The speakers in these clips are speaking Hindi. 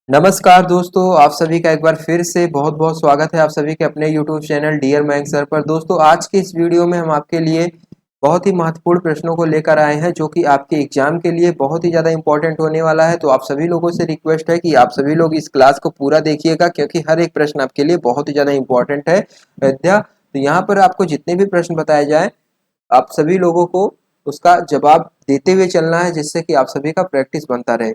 नमस्कार दोस्तों, आप सभी का एक बार फिर से बहुत बहुत स्वागत है आप सभी के अपने YouTube channel dear maths sir पर। दोस्तों, आज के इस वीडियो में हम आपके लिए बहुत ही महत्वपूर्ण प्रश्नों को लेकर आए हैं जो कि आपके एग्जाम के लिए बहुत ही ज़्यादा इंपॉर्टेंट होने वाला है। तो आप सभी लोगों से रिक्वेस्ट है कि आप सभी लोग इस क्लास को पूरा देखिएगा, क्योंकि हर एक प्रश्न आपके लिए बहुत ही ज़्यादा इंपॉर्टेंट है विद्या। तो यहाँ पर आपको जितने भी प्रश्न बताए जाए, आप सभी लोगों को उसका जवाब देते हुए चलना है, जिससे कि आप सभी का प्रैक्टिस बनता रहे।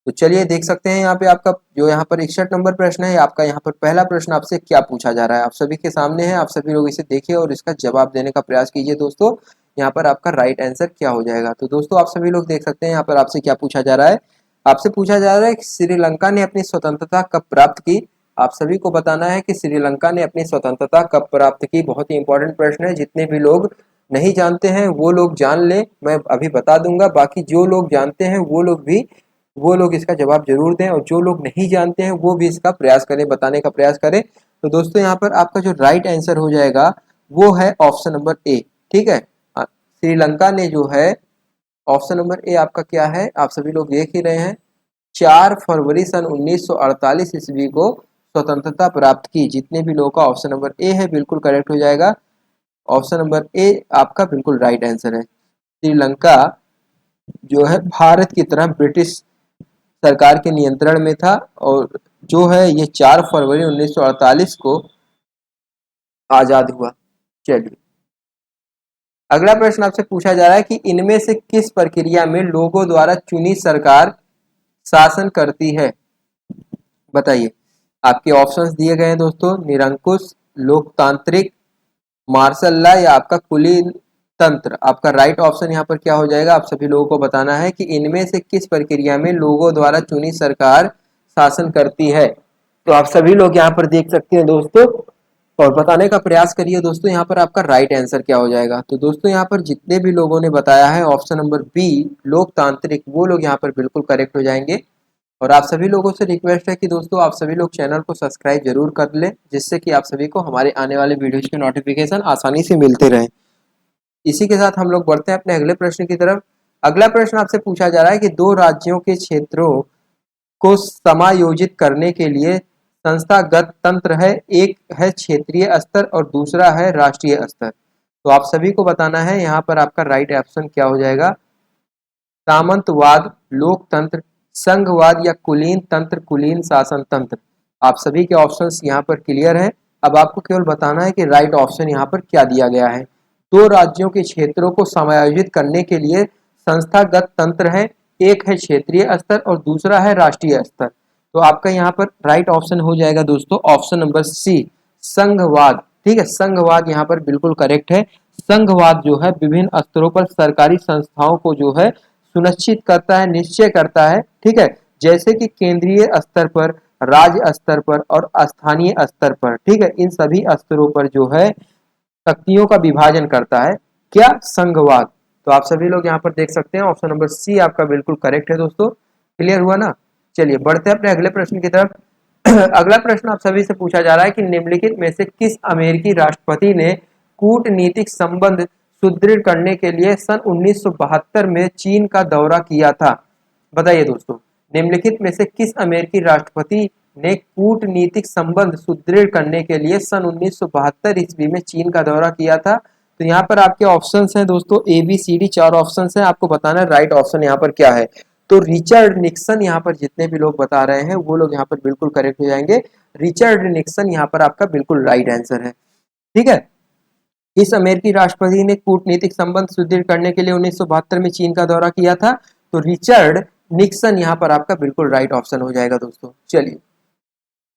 तो चलिए देख सकते हैं यहाँ पे आपका जो यहाँ पर 61 नंबर प्रश्न है। आपका यहाँ पर पहला प्रश्न आपसे क्या पूछा जा रहा है, आप सभी के सामने है। आप सभी लोग इसे देखिए और इसका जवाब देने का प्रयास कीजिए। दोस्तों, यहाँ पर आपका राइट आंसर क्या हो जाएगा। तो दोस्तों, आप सभी लोग देख सकते हैं यहाँ पर आपसे क्या पूछा जा रहा है। आपसे पूछा जा रहा है कि श्रीलंका ने अपनी स्वतंत्रता कब प्राप्त की। आप सभी को बताना है कि श्रीलंका ने अपनी स्वतंत्रता कब प्राप्त की। बहुत ही इंपॉर्टेंट प्रश्न है। जितने भी लोग नहीं जानते हैं वो लोग जान ले, मैं अभी बता दूंगा। बाकी जो लोग जानते हैं वो लोग इसका जवाब जरूर दें, और जो लोग नहीं जानते हैं वो भी इसका प्रयास करें, बताने का प्रयास करें। तो दोस्तों, यहाँ पर आपका जो राइट आंसर हो जाएगा वो है ऑप्शन नंबर ए। ठीक है, श्रीलंका ने जो है, ऑप्शन नंबर ए आपका क्या है, आप सभी लोग देख ही रहे हैं। 4 फरवरी सन 1948 ईस्वी को स्वतंत्रता प्राप्त की। जितने भी लोगों का ऑप्शन नंबर ए है बिल्कुल करेक्ट हो जाएगा। ऑप्शन नंबर ए आपका बिल्कुल राइट आंसर है। श्रीलंका जो है भारत की तरह ब्रिटिश सरकार के नियंत्रण में था, और जो है ये 4 फरवरी 1948 को आजाद हुआ। चलिए, अगला प्रश्न आपसे पूछा जा रहा है कि इनमें से किस प्रक्रिया में लोगों द्वारा चुनी सरकार शासन करती है। बताइए। आपके ऑप्शंस दिए गए हैं दोस्तों। निरंकुश, लोकतांत्रिक, मार्शल लॉ या आपका कुलीन तंत्र। आपका राइट ऑप्शन यहाँ पर क्या हो जाएगा, आप सभी लोगों को बताना है कि इनमें से किस प्रक्रिया में लोगों द्वारा चुनी सरकार शासन करती है। तो आप सभी लोग यहाँ पर देख सकते हैं दोस्तों, और बताने का प्रयास करिए दोस्तों यहाँ पर आपका राइट आंसर क्या हो जाएगा। तो दोस्तों, यहाँ पर जितने भी लोगों ने बताया है ऑप्शन नंबर बी लोकतांत्रिक, वो लोग यहाँ पर बिल्कुल करेक्ट हो जाएंगे। और आप सभी लोगों से रिक्वेस्ट है कि दोस्तों आप सभी लोग चैनल को सब्सक्राइब जरूर कर लें, जिससे कि आप सभी को हमारे आने वाले वीडियोज के नोटिफिकेशन आसानी से मिलते रहें। इसी के साथ हम लोग बढ़ते हैं अपने अगले प्रश्न की तरफ। अगला प्रश्न आपसे पूछा जा रहा है कि दो राज्यों के क्षेत्रों को समायोजित करने के लिए संस्थागत तंत्र है। एक है क्षेत्रीय स्तर और दूसरा है राष्ट्रीय स्तर। तो आप सभी को बताना है यहाँ पर आपका राइट ऑप्शन क्या हो जाएगा। सामंतवाद, लोकतंत्र, संघवाद या कुलीन तंत्र, कुलीन शासन तंत्र। आप सभी के ऑप्शंस यहाँ पर क्लियर हैं। अब आपको केवल बताना है कि राइट ऑप्शन यहाँ पर क्या दिया गया है। दो राज्यों के क्षेत्रों को समायोजित करने के लिए संस्थागत तंत्र है। एक है क्षेत्रीय स्तर और दूसरा है राष्ट्रीय स्तर। तो आपका यहाँ पर राइट ऑप्शन हो जाएगा दोस्तों ऑप्शन नंबर सी, संघवाद। ठीक है, संघवाद यहाँ पर बिल्कुल करेक्ट है। संघवाद जो है विभिन्न स्तरों पर सरकारी संस्थाओं को जो है सुनिश्चित करता है, निश्चय करता है। ठीक है, जैसे कि केंद्रीय स्तर पर, राज्य स्तर पर और स्थानीय स्तर पर। ठीक है, इन सभी स्तरों पर जो है शक्तियों का विभाजन करता है क्या, संघवाद। तो आप सभी लोग यहाँ पर देख सकते हैं ऑप्शन नंबर सी आपका बिल्कुल करेक्ट है दोस्तों। क्लियर हुआ ना। चलिए बढ़ते हैं अपने अगले प्रश्न की तरफ। अगला प्रश्न आप सभी से पूछा जा रहा है कि निम्नलिखित में से किस अमेरिकी राष्ट्रपति ने कूटनीतिक संबंध सुदृढ़ करने के लिए सन 1972 में चीन का दौरा किया था। बताइए दोस्तों, निम्नलिखित में से किस अमेरिकी राष्ट्रपति ने कूटनीतिक संबंध सुदृढ़ करने के लिए सन 1972 ईस्वी में चीन का दौरा किया था। तो यहाँ पर आपके ऑप्शंस हैं दोस्तों, ए बी सी डी, चार ऑप्शंस हैं। आपको बताना है राइट ऑप्शन यहाँ पर क्या है। तो रिचर्ड निक्सन, यहाँ पर जितने भी लोग बता रहे हैं वो लोग यहाँ पर बिल्कुल करेक्ट हो जाएंगे। रिचर्ड निक्सन यहाँ पर आपका बिल्कुल राइट आंसर है। ठीक है, इस अमेरिकी राष्ट्रपति ने कूटनीतिक संबंध सुदृढ़ करने के लिए 1972 में चीन का दौरा किया था। तो रिचर्ड निक्सन यहाँ पर आपका बिल्कुल राइट ऑप्शन हो जाएगा दोस्तों। चलिए,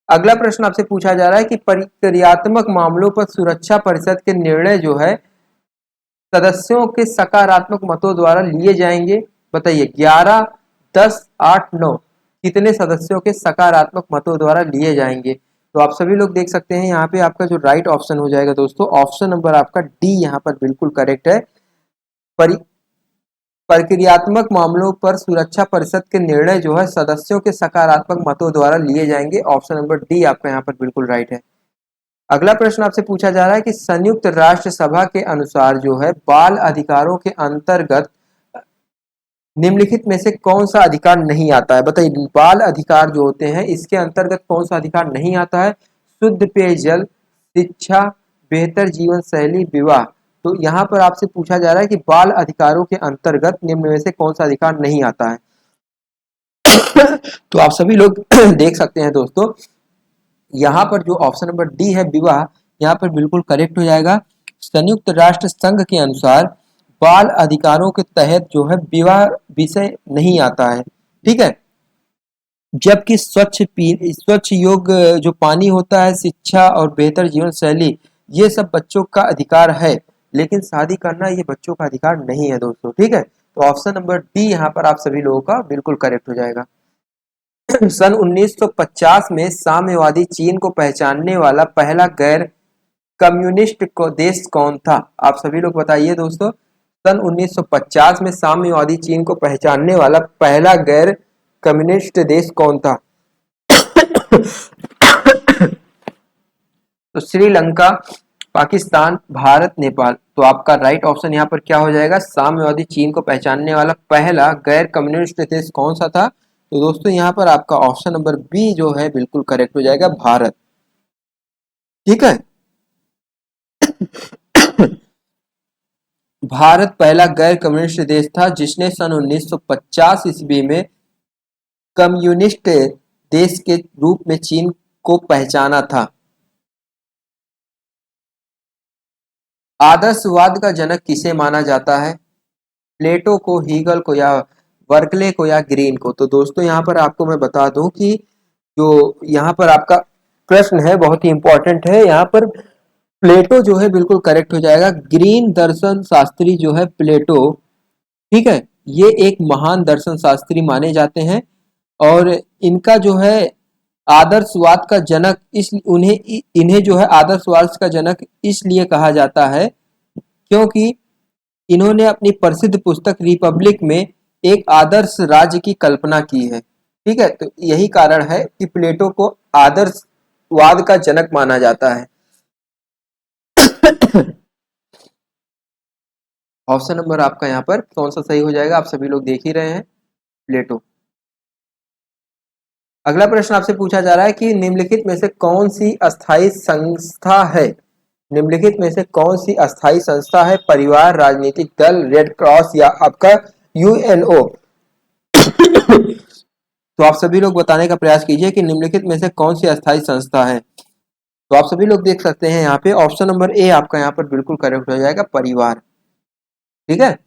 अगला प्रश्न आपसे पूछा जा रहा है कि प्रक्रियात्मक मामलों पर सुरक्षा परिषद के निर्णय जो है सदस्यों के सकारात्मक मतों द्वारा लिए जाएंगे। बताइए, 11, 10, 8, 9 कितने सदस्यों के सकारात्मक मतों द्वारा लिए जाएंगे। तो आप सभी लोग देख सकते हैं यहाँ पे आपका जो राइट ऑप्शन हो जाएगा दोस्तों, ऑप्शन नंबर आपका डी यहाँ पर बिल्कुल करेक्ट है। प्रक्रियात्मक मामलों पर सुरक्षा परिषद के निर्णय जो है सदस्यों के सकारात्मक मतों द्वारा लिए जाएंगे। ऑप्शन नंबर डी आपका यहाँ पर बिल्कुल राइट है। अगला प्रश्न आपसे पूछा जा रहा है कि संयुक्त राष्ट्र सभा के अनुसार जो है बाल अधिकारों के अंतर्गत निम्नलिखित में से कौन सा अधिकार नहीं आता है? बताइए, बाल अधिकार जो होते हैं इसके अंतर्गत कौन सा अधिकार नहीं आता है? शुद्ध पेयजल, शिक्षा, बेहतर जीवन शैली, विवाह। तो यहाँ पर आपसे पूछा जा रहा है कि बाल अधिकारों के अंतर्गत निम्न में से कौन सा अधिकार नहीं आता है? तो आप सभी लोग देख सकते हैं दोस्तों, यहाँ पर जो ऑप्शन नंबर डी है विवाह, यहाँ पर बिल्कुल करेक्ट हो जाएगा। संयुक्त राष्ट्र संघ के अनुसार बाल अधिकारों के तहत जो है विवाह विषय नहीं आता है, ठीक है। जबकि स्वच्छ योग्य जो पानी होता है, शिक्षा और बेहतर जीवन शैली, ये सब बच्चों का अधिकार है, लेकिन शादी करना ये बच्चों का अधिकार नहीं है दोस्तों, ठीक है। तो ऑप्शन नंबर डी यहाँ पर आप सभी लोगों का बिल्कुल करेक्ट हो जाएगा। सन 1950 में साम्यवादी चीन को पहचानने वाला पहला गैर कम्युनिस्ट को देश कौन था? आप सभी लोग बताइए दोस्तों, सन 1950 में साम्यवादी चीन को पहचानने वाला पहला गैर कम्युनिस्ट देश कौन था? तो श्रीलंका, पाकिस्तान, भारत, नेपाल। तो आपका राइट ऑप्शन यहाँ पर क्या हो जाएगा? साम्यवादी चीन को पहचानने वाला पहला गैर कम्युनिस्ट देश कौन सा था? तो दोस्तों यहाँ पर आपका ऑप्शन नंबर बी जो है बिल्कुल करेक्ट हो जाएगा, भारत, ठीक है। भारत पहला गैर कम्युनिस्ट देश था जिसने सन 1950 ईस्वी में कम्युनिस्ट देश के रूप में चीन को पहचाना था। आदर्शवाद का जनक किसे माना जाता है? प्लेटो को, हीगल को, या बर्कले को, या ग्रीन को? तो दोस्तों यहाँ पर आपको मैं बता दूं कि जो यहाँ पर आपका प्रश्न है बहुत ही इंपॉर्टेंट है। यहाँ पर प्लेटो जो है बिल्कुल करेक्ट हो जाएगा। ग्रीन दर्शन शास्त्री जो है प्लेटो, ठीक है, ये एक महान दर्शन शास्त्री माने जाते हैं और इनका जो है आदर्शवाद का जनक, इस इन्हें जो है आदर्शवाद का जनक इसलिए कहा जाता है क्योंकि इन्होंने अपनी प्रसिद्ध पुस्तक रिपब्लिक में एक आदर्श राज्य की कल्पना की है, ठीक है। तो यही कारण है कि प्लेटो को आदर्शवाद का जनक माना जाता है। ऑप्शन नंबर आपका यहाँ पर कौन सा सही हो जाएगा? आप सभी लोग देख ही रहे हैं, प्लेटो। अगला प्रश्न आपसे पूछा जा रहा है कि निम्नलिखित में से कौन सी अस्थायी संस्था है? निम्नलिखित में से कौन सी अस्थायी संस्था है? परिवार, राजनीतिक दल, रेड क्रॉस, या आपका यूएनओ? तो आप सभी लोग बताने का प्रयास कीजिए कि निम्नलिखित में से कौन सी अस्थायी संस्था है। तो आप सभी लोग देख सकते हैं यहाँ पे ऑप्शन नंबर ए आपका यहाँ पर बिल्कुल करेक्ट हो जाएगा, परिवार, ठीक है।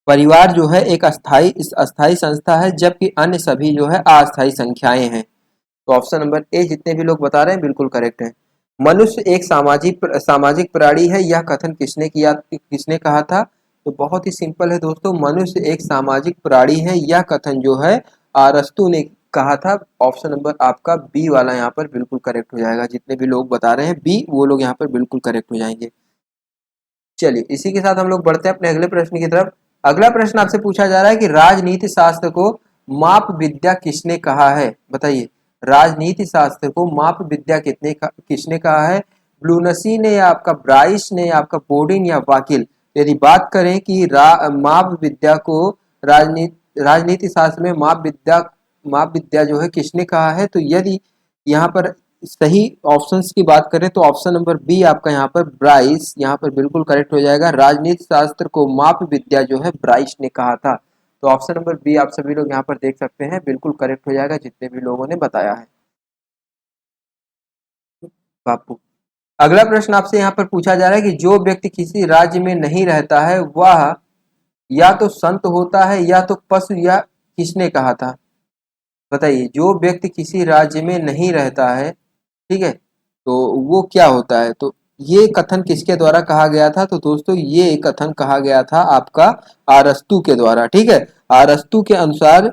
परिवार जो है एक अस्थायी संस्था है, जबकि अन्य सभी जो है अस्थायी संख्याएं हैं। तो ऑप्शन नंबर ए जितने भी लोग बता रहे हैं बिल्कुल करेक्ट है। मनुष्य एक सामाजिक प्राणी है, यह कथन किसने कहा था? तो बहुत ही सिंपल है दोस्तों, मनुष्य एक सामाजिक प्राणी है, यह कथन जो है अरस्तु ने कहा था। ऑप्शन नंबर आपका बी वाला यहाँ पर बिल्कुल करेक्ट हो जाएगा। जितने भी लोग बता रहे हैं बी, वो लोग यहाँ पर बिल्कुल करेक्ट हो जाएंगे। चलिए इसी के साथ हम लोग बढ़ते हैं अपने अगले प्रश्न की तरफ। अगला प्रश्न आपसे पूछा जा रहा है कि राजनीति शास्त्र को माप विद्या किसने कहा है? बताइए, राजनीति शास्त्र को माप विद्या किसने कहा है? ब्लूनसी ने, या आपका ब्राइस ने, या आपका बोर्डिन, या वाकिल? यदि बात करें कि माप विद्या को राजनीति शास्त्र में माप विद्या जो है किसने कहा है, तो यदि यहाँ पर सही ऑप्शंस की बात करें तो ऑप्शन नंबर बी आपका यहाँ पर ब्राइस यहाँ पर बिल्कुल करेक्ट हो जाएगा। राजनीति शास्त्र को माप विद्या जो है ब्राइस ने कहा था। तो ऑप्शन नंबर बी आप सभी लोग यहाँ पर देख सकते हैं बिल्कुल करेक्ट हो जाएगा, जितने भी लोगों ने बताया है। बापू, अगला प्रश्न आपसे यहाँ पर पूछा जा रहा है कि जो व्यक्ति किसी राज्य में नहीं रहता है वह या तो संत होता है या तो पशु, या किसने कहा था? बताइए, जो व्यक्ति किसी राज्य में नहीं रहता है, ठीक है, तो वो क्या होता है? तो ये कथन किसके द्वारा कहा गया था? तो दोस्तों ये कथन कहा गया था आपका अरस्तु के द्वारा, ठीक है। अरस्तु के अनुसार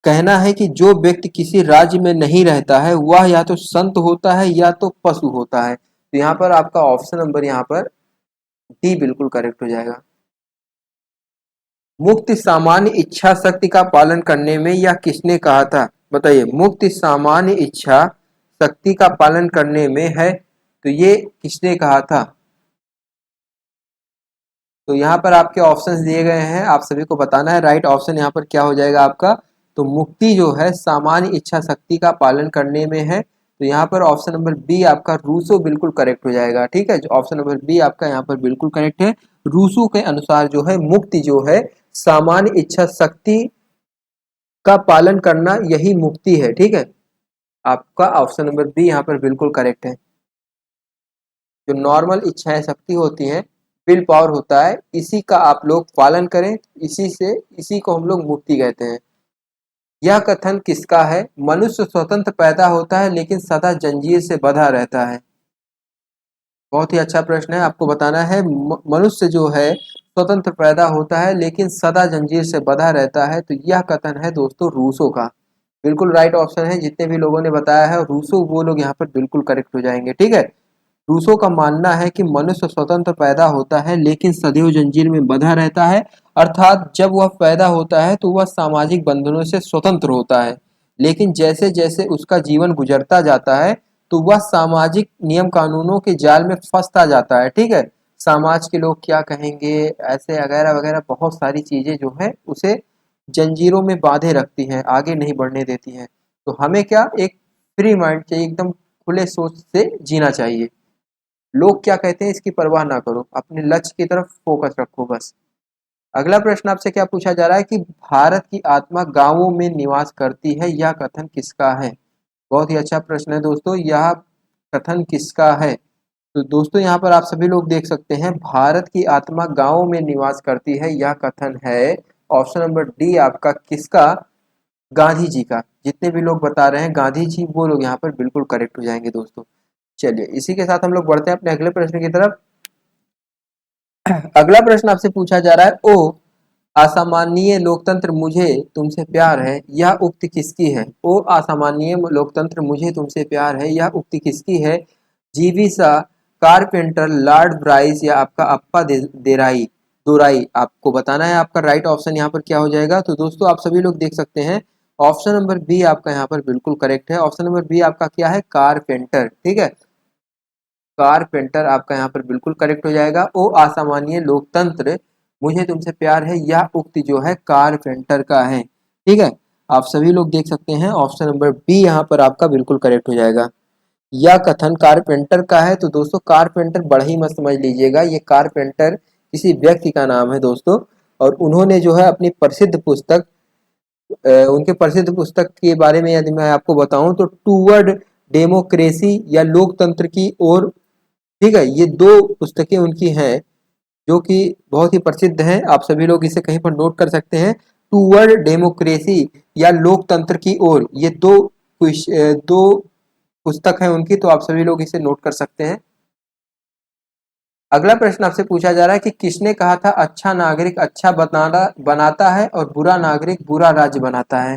कहना है कि जो व्यक्ति किसी राज्य में नहीं रहता है वह या तो संत होता है या तो पशु होता है। तो यहाँ पर आपका ऑप्शन नंबर यहाँ पर डी बिल्कुल करेक्ट हो जाएगा। मुक्त सामान्य इच्छा शक्ति का पालन करने में यह किसने कहा था? बताइए, मुक्त सामान्य इच्छा शक्ति का पालन करने में है, तो ये किसने कहा था? तो यहाँ पर आपके ऑप्शंस दिए गए हैं, आप सभी को बताना है। राइट ऑप्शन यहाँ पर क्या हो जाएगा आपका, तो मुक्ति जो है सामान्य इच्छा शक्ति का पालन करने में है। तो यहाँ पर ऑप्शन नंबर बी आपका रूसो बिल्कुल करेक्ट हो जाएगा। ठीक है, ऑप्शन नंबर बी आपका यहाँ पर बिल्कुल करेक्ट है। रूसो के अनुसार जो है मुक्ति जो है सामान्य इच्छा शक्ति का पालन करना, यही मुक्ति है। ठीक है, आपका ऑप्शन नंबर बी यहाँ पर बिल्कुल करेक्ट है। जो नॉर्मल इच्छाएं शक्ति होती हैं, विल पावर होता है, इसी का आप लोग पालन करें, इसी को हम लोग मुक्ति कहते हैं। यह कथन किसका है? मनुष्य स्वतंत्र पैदा होता है लेकिन सदा जंजीर से बंधा रहता है। बहुत ही अच्छा प्रश्न है, आपको बताना है। मनुष्य जो है स्वतंत्र पैदा होता है लेकिन सदा जंजीर से बंधा रहता है। तो यह कथन है दोस्तों रूसो का। बिल्कुल राइट ऑप्शन है, जितने भी लोगों ने बताया है रूसो, वो लोग यहाँ पर बिल्कुल करेक्ट हो जाएंगे। ठीक है, रूसो का मानना है कि मनुष्य स्वतंत्र पैदा होता है लेकिन सदैव जंजीर में बंधा रहता है। अर्थात जब वह पैदा होता है तो वह सामाजिक बंधनों से स्वतंत्र होता है, लेकिन जैसे जैसे उसका जीवन गुजरता जाता है तो वह सामाजिक नियम कानूनों के जाल में फंसता जाता है। ठीक है, समाज के लोग क्या कहेंगे, ऐसे वगैरह वगैरह बहुत सारी चीजें जो है उसे जंजीरों में बांधे रखती हैं, आगे नहीं बढ़ने देती हैं। तो हमें क्या, एक फ्री माइंड चाहिए, एकदम खुले सोच से जीना चाहिए। लोग क्या कहते हैं इसकी परवाह ना करो, अपने लक्ष्य की तरफ फोकस रखो बस। अगला प्रश्न आपसे क्या पूछा जा रहा है कि भारत की आत्मा गांवों में निवास करती है, यह कथन किसका है? बहुत ही अच्छा प्रश्न है दोस्तों, यह कथन किसका है? तो दोस्तों यहाँ पर आप सभी लोग देख सकते हैं, भारत की आत्मा गांवों में निवास करती है, यह कथन है ऑप्शन नंबर डी आपका किसका? गांधी जी का। जितने भी लोग बता रहे हैं गांधी जी, वो लोग यहाँ पर बिल्कुल करेक्ट हो जाएंगे दोस्तों। चलिए इसी के साथ हम लोग बढ़ते हैं अपने अगले प्रश्न की तरफ। अगला प्रश्न आपसे पूछा जा रहा है, ओ असामान्य लोकतंत्र मुझे तुमसे प्यार है, यह उक्ति किसकी है? ओ असामान्य लोकतंत्र मुझे तुमसे प्यार है, यह उक्ति किसकी है? जीवी सा, कारपेंटर, लॉर्ड ब्राइस या आपका अप्पा देराई दोराई? आपको बताना है। आपका राइट ऑप्शन यहाँ पर क्या हो जाएगा? तो दोस्तों आप सभी लोग देख सकते हैं, ऑप्शन नंबर बी आपका यहाँ पर बिल्कुल करेक्ट है। ऑप्शन नंबर बी आपका क्या है? कारपेंटर। ठीक है, कारपेंटर आपका यहाँ पर बिल्कुल करेक्ट हो जाएगा। ओ असामान्य लोकतंत्र मुझे तुमसे प्यार है, यह उक्ति जो है कारपेंटर का है। ठीक है, आप सभी लोग देख सकते हैं, ऑप्शन नंबर बी यहाँ पर आपका बिल्कुल करेक्ट हो जाएगा। यह कथन कारपेंटर का है। तो दोस्तों कारपेंटर बड़ा ही मत समझ लीजिएगा, ये कारपेंटर किसी व्यक्ति का नाम है दोस्तों। और उन्होंने जो है अपनी प्रसिद्ध पुस्तक, उनके प्रसिद्ध पुस्तक के बारे में यदि मैं आपको बताऊं तो टूवर्ड डेमोक्रेसी या लोकतंत्र की ओर, ठीक है, ये दो पुस्तकें उनकी हैं जो कि बहुत ही प्रसिद्ध हैं। आप सभी लोग इसे कहीं पर नोट कर सकते हैं, टूवर्ड डेमोक्रेसी या लोकतंत्र की ओर, ये दो पुस्तक है उनकी, तो आप सभी लोग इसे नोट कर सकते हैं। अगला प्रश्न आपसे पूछा जा रहा है कि किसने कहा था अच्छा नागरिक अच्छा बनाता है और बुरा नागरिक बुरा राज्य बनाता है?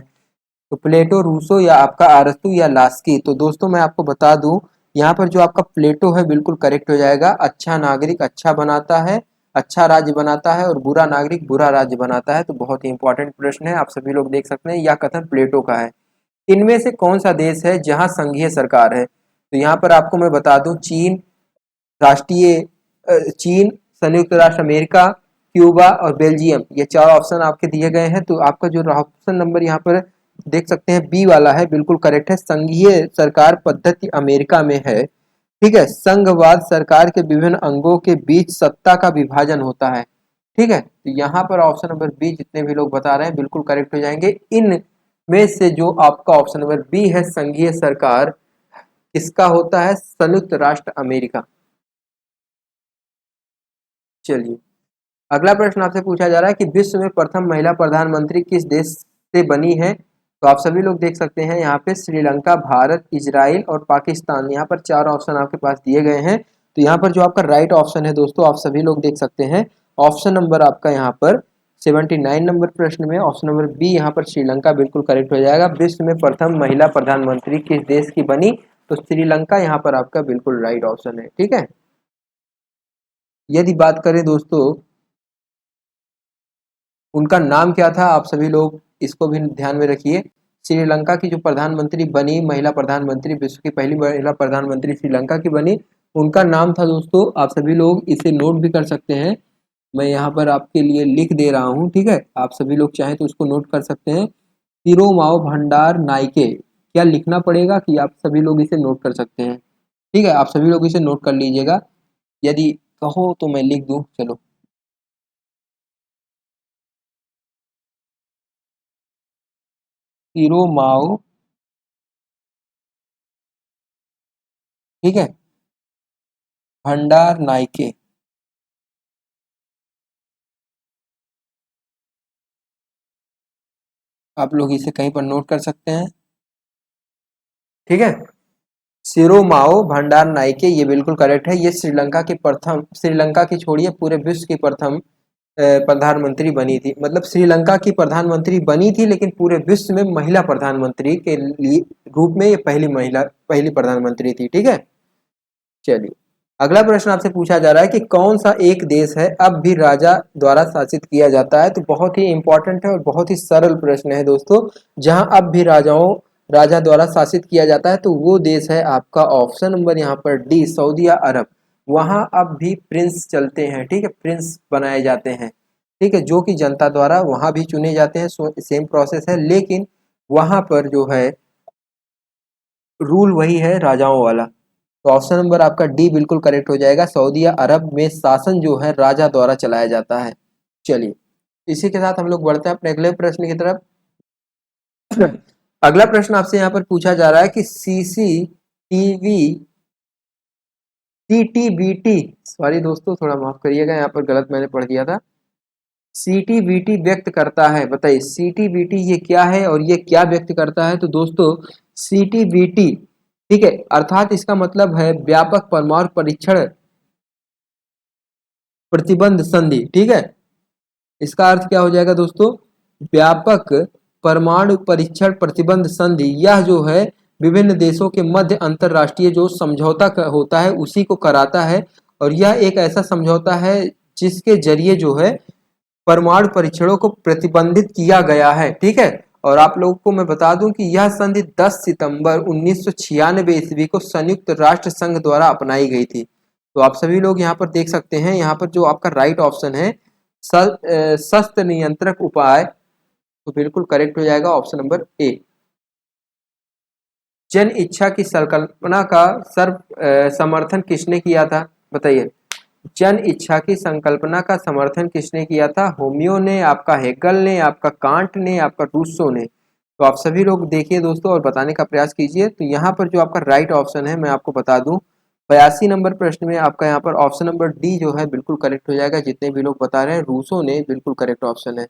तो प्लेटो, रूसो या आपका अरस्तु या लास्की? तो दोस्तों मैं आपको बता दूं, यहाँ पर जो आपका प्लेटो है बिल्कुल करेक्ट हो जाएगा। अच्छा नागरिक अच्छा बनाता है, अच्छा राज्य बनाता है, और बुरा नागरिक बुरा राज्य बनाता है। तो बहुत ही इंपॉर्टेंट प्रश्न है, आप सभी लोग देख सकते हैं, यह कथन प्लेटो का है। इनमें से कौन सा देश है जहां संघीय सरकार है? तो यहाँ पर आपको मैं बता दूं, राष्ट्रीय चीन, संयुक्त राष्ट्र अमेरिका, क्यूबा और बेल्जियम, ये चार ऑप्शन आपके दिए गए हैं। तो आपका जो ऑप्शन नंबर यहाँ पर देख सकते हैं बी वाला है, बिल्कुल करेक्ट है। संघीय सरकार पद्धति अमेरिका में है। ठीक है, संघवाद सरकार के विभिन्न अंगों के बीच सत्ता का विभाजन होता है। ठीक है, तो यहाँ पर ऑप्शन नंबर बी जितने भी लोग बता रहे हैं बिल्कुल करेक्ट हो जाएंगे। इन में से जो आपका ऑप्शन नंबर बी है, संघीय सरकार, किसका होता है? संयुक्त राष्ट्र अमेरिका। चलिए अगला प्रश्न आपसे पूछा जा रहा है कि विश्व में प्रथम महिला प्रधानमंत्री किस देश से बनी है? तो आप सभी लोग देख सकते हैं यहाँ पे श्रीलंका, भारत, इजराइल और पाकिस्तान, यहाँ पर चार ऑप्शन आपके पास दिए गए हैं। तो यहाँ पर जो आपका राइट ऑप्शन है दोस्तों, आप सभी लोग देख सकते हैं, ऑप्शन नंबर आपका यहाँ पर 79 नंबर प्रश्न में ऑप्शन नंबर बी यहाँ पर श्रीलंका बिल्कुल करेक्ट हो जाएगा। विश्व में प्रथम महिला प्रधानमंत्री किस देश की बनी? तो श्रीलंका यहाँ पर आपका बिल्कुल राइट ऑप्शन है। ठीक है, यदि बात करें दोस्तों उनका नाम क्या था, आप सभी लोग इसको भी ध्यान में रखिए। श्रीलंका की जो प्रधानमंत्री बनी, महिला प्रधानमंत्री, विश्व की पहली महिला प्रधानमंत्री श्रीलंका की बनी, उनका नाम था दोस्तों, आप सभी लोग इसे नोट भी कर सकते हैं, मैं यहाँ पर आपके लिए लिख दे रहा हूँ, ठीक है। आप सभी लोग चाहें तो उसको नोट कर सकते हैं। तिरुमाओ भंडार नाइके, क्या लिखना पड़ेगा कि आप सभी लोग इसे नोट कर सकते हैं, ठीक है। आप सभी लोग इसे नोट कर लीजिएगा, यदि कहो तो मैं लिख दूं, चलो। तिरुमाओ, ठीक है, भंडार नाइके। आप लोग इसे कहीं पर नोट कर सकते हैं, ठीक है। सिरोमाओ भंडार नाइके, ये बिल्कुल करेक्ट है। ये श्रीलंका के प्रथम, श्रीलंका की छोड़िए, पूरे विश्व की प्रथम प्रधानमंत्री बनी थी। मतलब श्रीलंका की प्रधानमंत्री बनी थी, लेकिन पूरे विश्व में महिला प्रधानमंत्री के लिए रूप में ये पहली महिला, पहली प्रधानमंत्री थी, ठीक है। चलिए, अगला प्रश्न आपसे पूछा जा रहा है कि कौन सा एक देश है अब भी राजा द्वारा शासित किया जाता है। तो बहुत ही इंपॉर्टेंट है और बहुत ही सरल प्रश्न है दोस्तों। जहां अब भी राजा द्वारा शासित किया जाता है, तो वो देश है आपका ऑप्शन नंबर यहाँ पर डी, सऊदी अरब। वहां अब भी प्रिंस चलते हैं, ठीक है, प्रिंस बनाए जाते हैं, ठीक है, जो कि जनता द्वारा वहां भी चुने जाते हैं। सेम प्रोसेस है, लेकिन वहां पर जो है रूल वही है राजाओं वाला। तो ऑप्शन नंबर आपका डी बिल्कुल करेक्ट हो जाएगा। सऊदी अरब में शासन जो है राजा द्वारा चलाया जाता है। चलिए, इसी के साथ हम लोग बढ़ते हैं अपने अगले प्रश्न की तरफ। अगला प्रश्न आपसे यहाँ पर पूछा जा रहा है कि सीसीटीवी सीटीबीटी, सॉरी दोस्तों थोड़ा माफ करिएगा, यहाँ पर गलत मैंने पढ़ दिया था। सीटीबीटी व्यक्त करता है, बताइए सीटीबीटी ये क्या है और ये क्या व्यक्त करता है। तो दोस्तों सीटीबीटी, ठीक है, अर्थात इसका मतलब है व्यापक परमाणु परीक्षण प्रतिबंध संधि, ठीक है। इसका अर्थ क्या हो जाएगा दोस्तों, व्यापक परमाणु परीक्षण प्रतिबंध संधि। यह जो है विभिन्न देशों के मध्य अंतरराष्ट्रीय जो समझौता होता है उसी को कराता है। और यह एक ऐसा समझौता है जिसके जरिए जो है परमाणु परीक्षणों को प्रतिबंधित किया गया है, ठीक है। और आप लोगों को मैं बता दूं कि यह संधि 10 सितंबर 1996 ईस्वी को संयुक्त राष्ट्र संघ द्वारा अपनाई गई थी। तो आप सभी लोग यहाँ पर देख सकते हैं, यहाँ पर जो आपका राइट ऑप्शन है शस्त्र नियंत्रक उपाय, तो बिल्कुल करेक्ट हो जाएगा ऑप्शन नंबर ए। जन इच्छा की संकल्पना का समर्थन किसने किया था, बताइए। जन इच्छा की संकल्पना का समर्थन किसने किया था, होमियो ने, आपका हेगल ने, आपका कांट ने, आपका रूसो ने। तो आप सभी लोग देखिए दोस्तों और बताने का प्रयास कीजिए। तो यहाँ पर जो आपका राइट ऑप्शन है मैं आपको बता दूं, 82 नंबर प्रश्न में आपका यहाँ पर ऑप्शन नंबर डी जो है बिल्कुल करेक्ट हो जाएगा। जितने भी लोग बता रहे हैं रूसो ने बिल्कुल करेक्ट ऑप्शन है।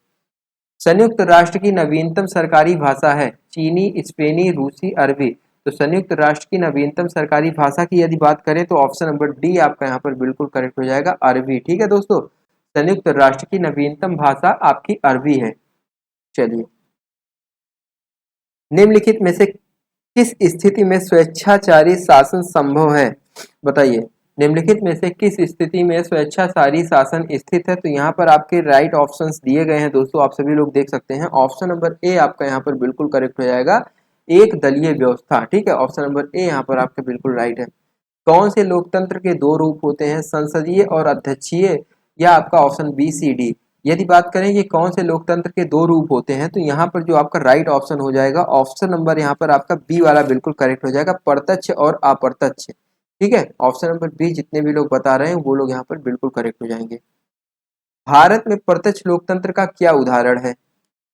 संयुक्त राष्ट्र की नवीनतम सरकारी भाषा है चीनी, स्पेनी, रूसी, अरबी। तो संयुक्त राष्ट्र की नवीनतम सरकारी भाषा की यदि बात करें तो ऑप्शन नंबर डी आपका यहाँ पर बिल्कुल करेक्ट हो जाएगा, अरबी, ठीक है दोस्तों। संयुक्त राष्ट्र की नवीनतम भाषा आपकी अरबी है। चलिए, निम्नलिखित में से किस स्थिति में स्वेच्छाचारी शासन संभव है, बताइए। निम्नलिखित में से किस स्थिति में स्वेच्छाचारी शासन स्थित है। तो यहाँ पर आपके राइट ऑप्शंस दिए गए हैं दोस्तों, आप सभी लोग देख सकते हैं। ऑप्शन नंबर ए आपका यहाँ पर बिल्कुल करेक्ट हो जाएगा, एक दलीय व्यवस्था, ठीक है। ऑप्शन नंबर ए यहाँ पर आपका बिल्कुल राइट है। कौन से लोकतंत्र के दो रूप होते हैं, संसदीय और अध्यक्षीय, या आपका ऑप्शन बी सी डी। यदि बात करें कि कौन से लोकतंत्र के दो रूप होते हैं, तो यहाँ पर जो आपका राइट ऑप्शन हो जाएगा ऑप्शन नंबर यहाँ पर आपका बी वाला बिल्कुल करेक्ट हो जाएगा, प्रत्यक्ष और अप्रत्यक्ष, ठीक है। ऑप्शन नंबर बी जितने भी लोग बता रहे हैं वो लोग यहाँ पर बिल्कुल करेक्ट हो जाएंगे। भारत में प्रत्यक्ष लोकतंत्र का क्या उदाहरण है,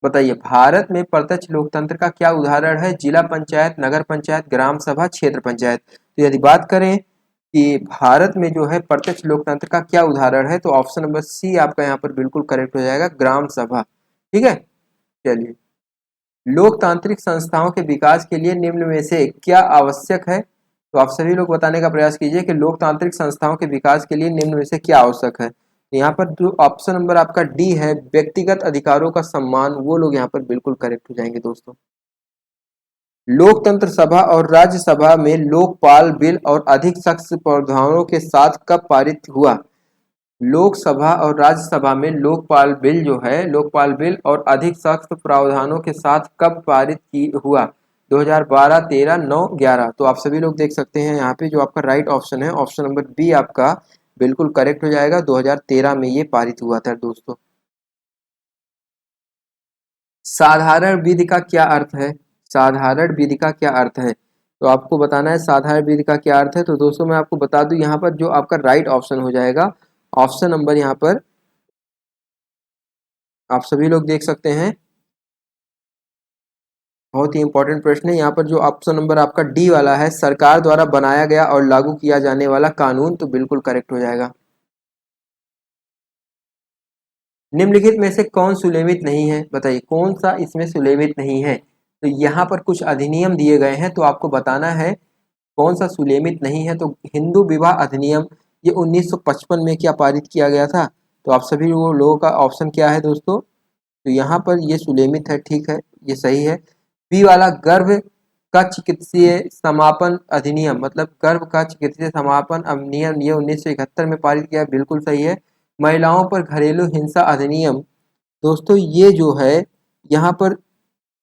बताइए। भारत में प्रत्यक्ष लोकतंत्र का क्या उदाहरण है, जिला पंचायत, नगर पंचायत, ग्राम सभा, क्षेत्र पंचायत। तो यदि बात करें कि भारत में जो है प्रत्यक्ष लोकतंत्र का क्या उदाहरण है, तो ऑप्शन नंबर सी आपका यहाँ पर बिल्कुल करेक्ट हो जाएगा, ग्राम सभा, ठीक है। चलिए, लोकतांत्रिक संस्थाओं के विकास के लिए निम्न में से क्या आवश्यक है। तो आप सभी लोग बताने का प्रयास कीजिए कि लोकतांत्रिक संस्थाओं के विकास के लिए निम्न में से क्या आवश्यक है। यहाँ पर जो ऑप्शन नंबर आपका डी है, व्यक्तिगत अधिकारों का सम्मान, वो लोग यहाँ पर बिल्कुल करेक्ट हो जाएंगे दोस्तों। लोकतंत्र सभा और राज्यसभा में लोकपाल बिल और अधिक सख्त प्रावधानों के साथ कब पारित हुआ। लोकसभा और राज्यसभा में लोकपाल बिल जो है, लोकपाल बिल और अधिक सख्त प्रावधानों के साथ कब पारित की हुआ, 2012, 13, 9, 11। तो आप सभी लोग देख सकते हैं यहाँ पे जो आपका राइट ऑप्शन है ऑप्शन नंबर बी आपका बिल्कुल करेक्ट हो जाएगा। 2013 में ये पारित हुआ था दोस्तों। साधारण विधि का क्या अर्थ है? साधारण विधि का क्या अर्थ है? तो आपको बताना है साधारण विधि का क्या अर्थ है। तो दोस्तों मैं आपको बता दूं, यहाँ पर जो आपका राइट ऑप्शन हो जाएगा, ऑप्शन नंबर यहाँ पर आप सभी लोग देख सकते हैं, बहुत ही इंपॉर्टेंट प्रश्न है। यहाँ पर जो ऑप्शन नंबर आपका डी वाला है, सरकार द्वारा बनाया गया और लागू किया जाने वाला कानून, तो बिल्कुल करेक्ट हो जाएगा। निम्नलिखित में से कौन सुलेमित नहीं है? बताइए कौन सा इसमें सुलेमित नहीं है। तो यहाँ पर कुछ अधिनियम दिए गए हैं, तो आपको बताना है कौन सा सुलेमित नहीं है। तो हिंदू विवाह अधिनियम, ये 1955 में क्या पारित किया गया था? तो आप सभी लोगों का ऑप्शन क्या है दोस्तों? तो यहाँ पर ये सुलेमित है, ठीक है, ये सही है। बी वाला गर्भ का चिकित्सीय समापन अधिनियम, मतलब गर्भ का चिकित्सीय समापन अधिनियम, ये 1971 में पारित किया, बिल्कुल सही है। महिलाओं पर घरेलू हिंसा अधिनियम, दोस्तों ये जो है यहाँ पर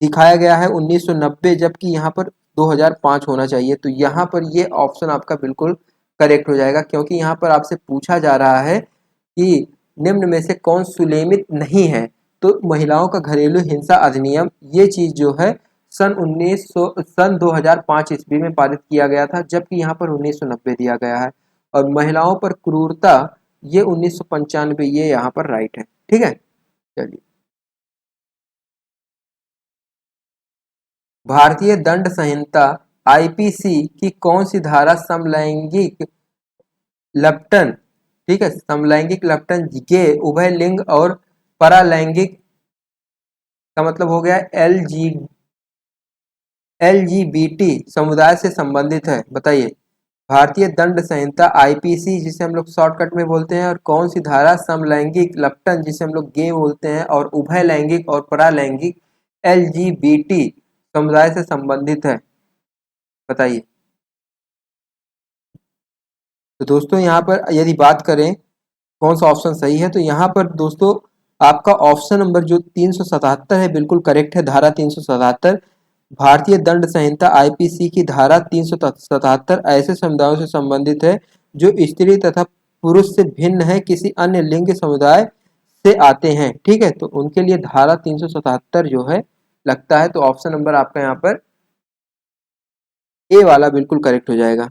दिखाया गया है 1990, जबकि यहाँ पर 2005 होना चाहिए। तो यहाँ पर ये ऑप्शन आपका बिल्कुल करेक्ट हो जाएगा, क्योंकि यहाँ पर आपसे पूछा जा रहा है कि निम्न में से कौन सुलेमित नहीं है। तो महिलाओं का घरेलू हिंसा अधिनियम, ये चीज जो है सन 2005 ईस्वी में पारित किया गया था, जबकि यहाँ पर 1990 दिया गया है। और महिलाओं पर क्रूरता, ये 1995, ये यहाँ पर राइट है, ठीक है। चलिए, भारतीय दंड संहिता आईपीसी की कौन सी धारा समलैंगिक लपटन, ठीक है, समलैंगिक लपटन गे उभय लिंग और परालैंगिक का मतलब हो गया एलजीबीटी समुदाय से संबंधित है? बताइए। भारतीय दंड संहिता आईपीसी, जिसे हम लोग शॉर्टकट में बोलते हैं, और कौन सी धारा समलैंगिक लपटन, जिसे हम लोग गे बोलते हैं, और उभय लैंगिक और परालैंगिक एलजीबीटी समुदाय से संबंधित है? बताइए। तो दोस्तों यहाँ पर यदि बात करें कौन सा ऑप्शन सही है, तो यहाँ पर दोस्तों आपका ऑप्शन नंबर जो 377 है बिल्कुल करेक्ट है। धारा 377, भारतीय दंड संहिता आईपीसी की धारा 377 ऐसे समुदायों से संबंधित है जो स्त्री तथा पुरुष से भिन्न है, किसी अन्य लिंग समुदाय से आते हैं, ठीक है। तो उनके लिए धारा 377 जो है लगता है। तो ऑप्शन नंबर आपका यहाँ पर ए वाला बिल्कुल करेक्ट हो जाएगा।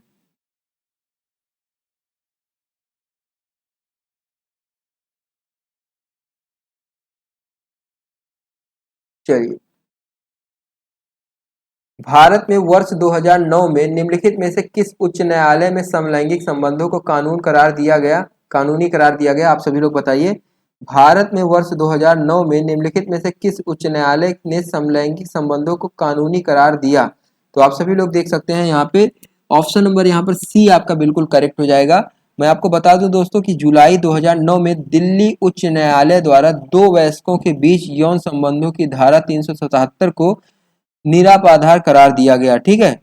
चलिए, भारत में वर्ष 2009 में निम्नलिखित में से किस उच्च न्यायालय में समलैंगिक संबंधों को कानूनी करार दिया गया? आप सभी लोग बताइए। भारत में वर्ष 2009 में निम्नलिखित में से किस उच्च न्यायालय ने समलैंगिक संबंधों को कानूनी करार दिया? तो आप सभी लोग देख सकते हैं यहाँ पे ऑप्शन नंबर यहाँ पर सी आपका बिल्कुल करेक्ट हो जाएगा। मैं आपको बता दूं दोस्तों कि जुलाई 2009 में दिल्ली उच्च न्यायालय द्वारा दो वयस्कों के बीच यौन संबंधों की धारा 377 को निरापाधार करार दिया गया, ठीक है।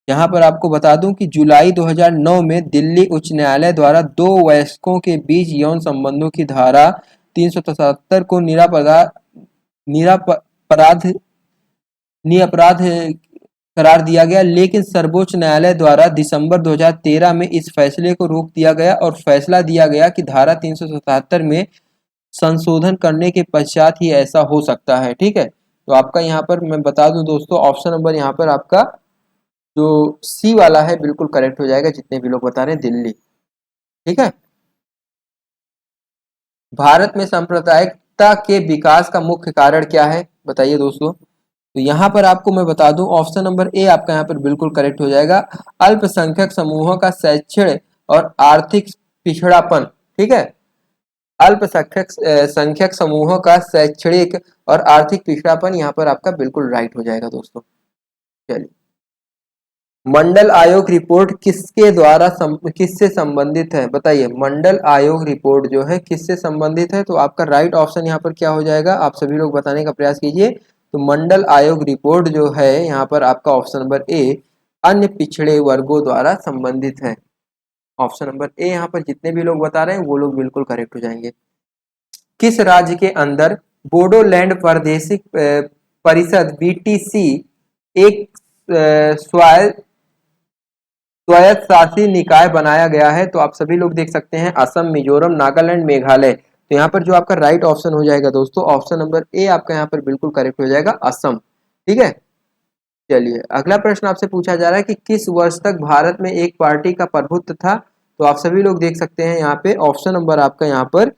यहाँ पर आपको बता दूं कि जुलाई 2009 में दिल्ली उच्च न्यायालय द्वारा दो वयस्कों के बीच यौन संबंधों की धारा 377 को निरापराध निरपराध करार दिया गया, लेकिन सर्वोच्च न्यायालय द्वारा दिसंबर 2013 में इस फैसले को रोक दिया गया और फैसला दिया गया कि धारा 377 में संशोधन करने के पश्चात ही ऐसा हो सकता है, ठीक है। तो आपका यहाँ पर मैं बता दूं दोस्तों, ऑप्शन नंबर यहाँ पर आपका जो सी वाला है बिल्कुल करेक्ट हो जाएगा, जितने भी लोग बता रहे हैं दिल्ली, ठीक है। भारत में सांप्रदायिकता के विकास का मुख्य कारण क्या है? बताइए दोस्तों। तो यहाँ पर आपको मैं बता दूं, ऑप्शन नंबर ए आपका यहाँ पर बिल्कुल करेक्ट हो जाएगा। अल्पसंख्यक समूहों का शैक्षणिक और आर्थिक पिछड़ापन, ठीक है। अल्पसंख्यक संख्यक समूहों का शैक्षणिक और आर्थिक पिछड़ापन यहाँ पर आपका बिल्कुल राइट हो जाएगा दोस्तों। चलिए, मंडल आयोग रिपोर्ट किससे संबंधित है? बताइए। मंडल आयोग रिपोर्ट जो है किससे संबंधित है? तो आपका राइट ऑप्शन यहाँ पर क्या हो जाएगा? आप सभी लोग बताने का प्रयास कीजिए। तो मंडल आयोग रिपोर्ट जो है यहाँ पर आपका ऑप्शन नंबर ए अन्य पिछड़े वर्गों द्वारा संबंधित है। ऑप्शन नंबर ए यहाँ पर जितने भी लोग बता रहे हैं वो लोग बिल्कुल करेक्ट हो जाएंगे। किस राज्य के अंदर बोडोलैंड प्रादेशिक परिषद बीटीसी एक स्वायत्त स्वायत्त शासी निकाय बनाया गया है? तो आप सभी लोग देख सकते हैं असम, मिजोरम, नागालैंड, मेघालय। तो यहाँ पर जो आपका राइट ऑप्शन हो जाएगा दोस्तों, ऑप्शन नंबर ए आपका यहाँ पर बिल्कुल करेक्ट हो जाएगा, असम। ठीक है, चलिए अगला प्रश्न आपसे पूछा जा रहा है कि किस वर्ष तक भारत में एक पार्टी का प्रभुत्व था? तो आप सभी लोग देख सकते हैं यहाँ पे ऑप्शन नंबर आपका यहाँ पर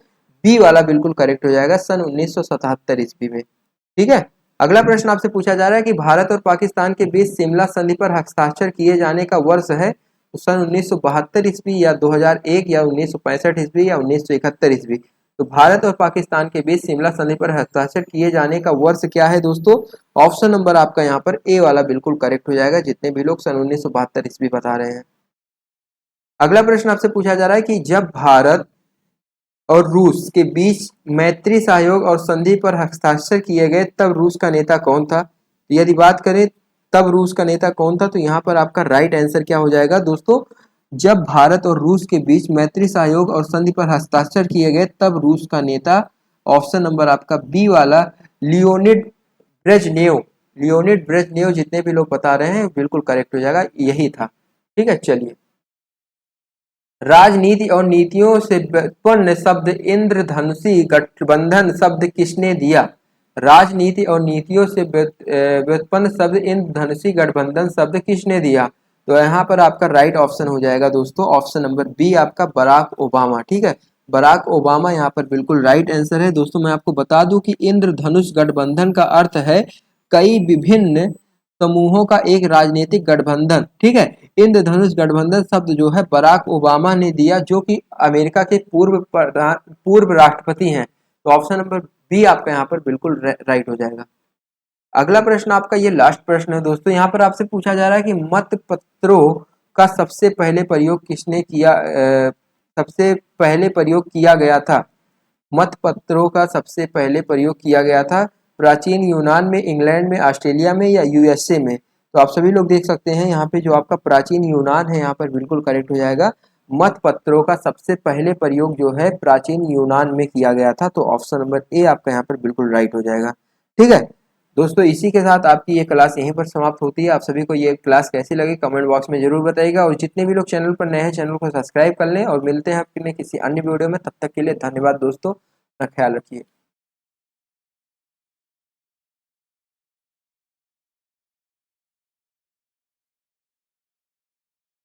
बी वाला बिल्कुल करेक्ट हो जाएगा, सन 1977 ईस्वी में। ठीक है, अगला प्रश्न आपसे पूछा जा रहा है कि भारत और पाकिस्तान के बीच शिमला संधि पर हस्ताक्षर किए जाने का वर्ष है? तो सन 1972 ईस्वी या 2001 या 1965 ईस्वी या 1971 ईस्वी। तो भारत और पाकिस्तान के बीच शिमला संधि पर हस्ताक्षर किए जाने का वर्ष क्या है दोस्तों? ऑप्शन नंबर आपका यहाँ पर ए वाला बिल्कुल करेक्ट हो जाएगा, जितने भी लोग सन 1972 ईस्वी बता रहे हैं। अगला प्रश्न आपसे पूछा जा रहा है कि जब भारत और रूस के बीच मैत्री सहयोग और संधि पर हस्ताक्षर किए गए तब रूस का नेता कौन था? तो यदि बात करें तब रूस का नेता कौन था, तो यहाँ पर आपका राइट आंसर क्या हो जाएगा दोस्तों? जब भारत और रूस के बीच मैत्री सहयोग और संधि पर हस्ताक्षर किए गए तब रूस का नेता, ऑप्शन नंबर आपका बी वाला, लियोनिड ब्रेजनेव। लियोनिड ब्रेजनेव जितने भी लोग बता रहे हैं बिल्कुल करेक्ट हो जाएगा, यही था। ठीक है, चलिए राजनीति और नीतियों से व्युत्पन्न शब्द इंद्रधनुषी गठबंधन शब्द किसने दिया? राजनीति और नीतियों से व्युत्पन्न शब्द इंद्रधनुषी गठबंधन शब्द किसने दिया? तो यहाँ पर आपका राइट ऑप्शन हो जाएगा दोस्तों, ऑप्शन नंबर बी आपका बराक ओबामा। ठीक है, बराक ओबामा यहाँ पर बिल्कुल राइट आंसर है। दोस्तों मैं आपको बता दूं कि इंद्रधनुष गठबंधन का अर्थ है कई विभिन्न समूहों का एक राजनीतिक गठबंधन। ठीक है, इंद्रधनुष गठबंधन शब्द जो है बराक ओबामा ने दिया, जो कि अमेरिका के पूर्व राष्ट्रपति हैं। तो ऑप्शन नंबर बी आपका यहाँ पर बिल्कुल राइट हो जाएगा। अगला प्रश्न आपका ये लास्ट प्रश्न है दोस्तों, यहाँ पर आपसे पूछा जा रहा है कि मत पत्रों का सबसे पहले प्रयोग किसने किया, सबसे पहले प्रयोग किया गया था? मत पत्रों का सबसे पहले प्रयोग किया गया था प्राचीन यूनान में, इंग्लैंड में, ऑस्ट्रेलिया में या यूएसए में? तो आप सभी लोग देख सकते हैं यहाँ पे जो आपका प्राचीन यूनान है यहाँ पर बिल्कुल करेक्ट हो जाएगा। मत पत्रों का सबसे पहले प्रयोग जो है प्राचीन यूनान में किया गया था। तो ऑप्शन नंबर ए आपका यहाँ पर बिल्कुल राइट हो जाएगा। ठीक है दोस्तों, इसी के साथ आपकी ये क्लास यहीं पर समाप्त होती है। आप सभी को ये क्लास कैसी लगी कमेंट बॉक्स में जरूर बताइएगा, और जितने भी लोग चैनल पर नए हैं चैनल को सब्सक्राइब कर लें, और मिलते हैं अपने किसी अन्य वीडियो में। तब तक के लिए धन्यवाद दोस्तों, अपना ख्याल रखिए।